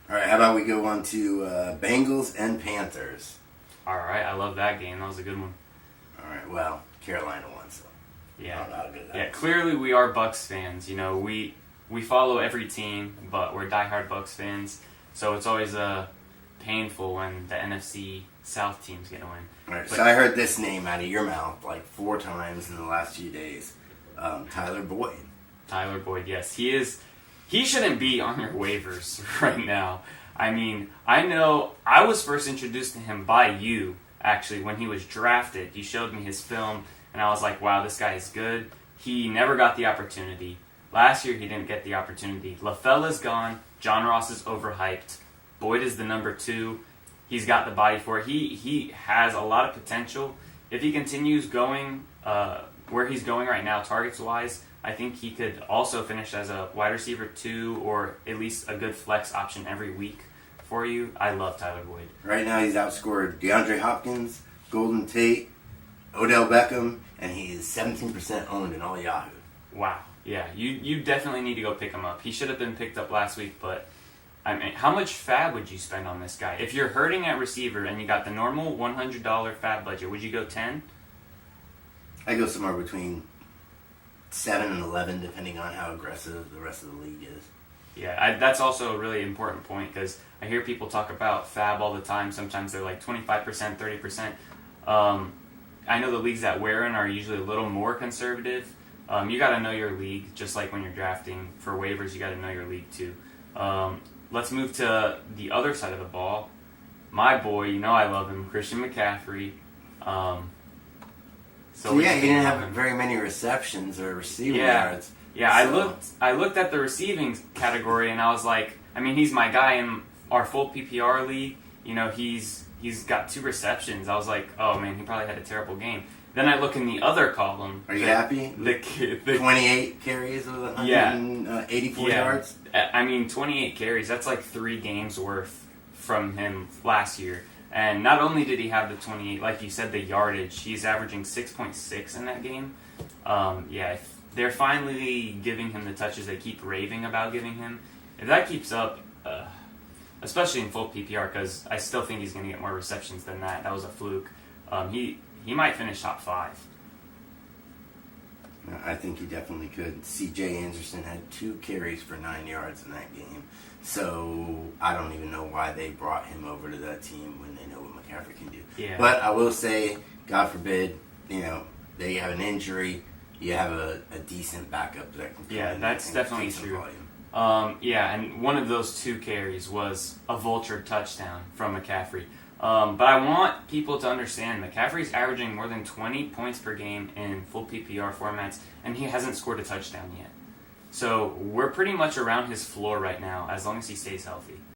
All right, how about we go on to Bengals and Panthers? All right, I love that game. That was a good one. All right, well, Carolina won, so Yeah, I don't know how good that was. Clearly we are Bucks fans. You know, we follow every team, but we're diehard Bucks fans. So it's always painful when the NFC South teams get a win. All right, But- so I heard this name out of your mouth like 4 times in the last few days. Tyler Boyd. Tyler Boyd, yes, he is. He shouldn't be on your waivers right now. I mean, I know I was first introduced to him by you, actually, when he was drafted. You showed me his film, and I was like, wow, this guy is good. He never got the opportunity. Last year, he didn't get the opportunity. LaFella's gone. John Ross is overhyped. Boyd is the number 2. He's got the body for it. He has a lot of potential. If he continues going where he's going right now, targets-wise, I think he could also finish as a wide receiver 2 or at least a good flex option every week for you. I love Tyler Boyd. Right now, he's outscored DeAndre Hopkins, Golden Tate, Odell Beckham, and he is 17% owned in all Yahoo. Wow. Yeah, you definitely need to go pick him up. He should have been picked up last week, but I mean, how much fab would you spend on this guy? If you're hurting at receiver and you got the normal $100 fab budget, would you go 10? I go somewhere between 7 and 11, depending on how aggressive the rest of the league is. Yeah, that's also a really important point because I hear people talk about fab all the time. Sometimes they're like 25%, 30%. I know the leagues that we're in are usually a little more conservative. You got to know your league, just like when you're drafting for waivers, you got to know your league too. Let's move to the other side of the ball. My boy, you know I love him, Christian McCaffrey. So yeah, he didn't have very many receptions or receiving yards. Yeah, So- I looked at the receiving category and I was like, I mean, he's my guy in our full PPR league. You know, he's got 2 receptions. I was like, oh man, he probably had a terrible game. Then I look in the other column. Are you happy? The 28 carries with 184 yards? I mean, 28 carries, that's like 3 games worth from him last year. And not only did he have the 28, like you said, the yardage, he's averaging 6.6 in that game. If they're finally giving him the touches they keep raving about giving him. If that keeps up, especially in full PPR, because I still think he's going to get more receptions than that. That was a fluke. He might finish top 5. I think he definitely could. C.J. Anderson had 2 carries for 9 yards in that game. So I don't even know why they brought him over to that team when they know what McCaffrey can do. Yeah. But I will say, God forbid, they have an injury, you have a decent backup that can come in that's and definitely get some true. volume. And one of those 2 carries was a vulture touchdown from McCaffrey. But I want people to understand McCaffrey's averaging more than 20 points per game in full PPR formats, and he hasn't scored a touchdown yet. So we're pretty much around his floor right now, as long as he stays healthy.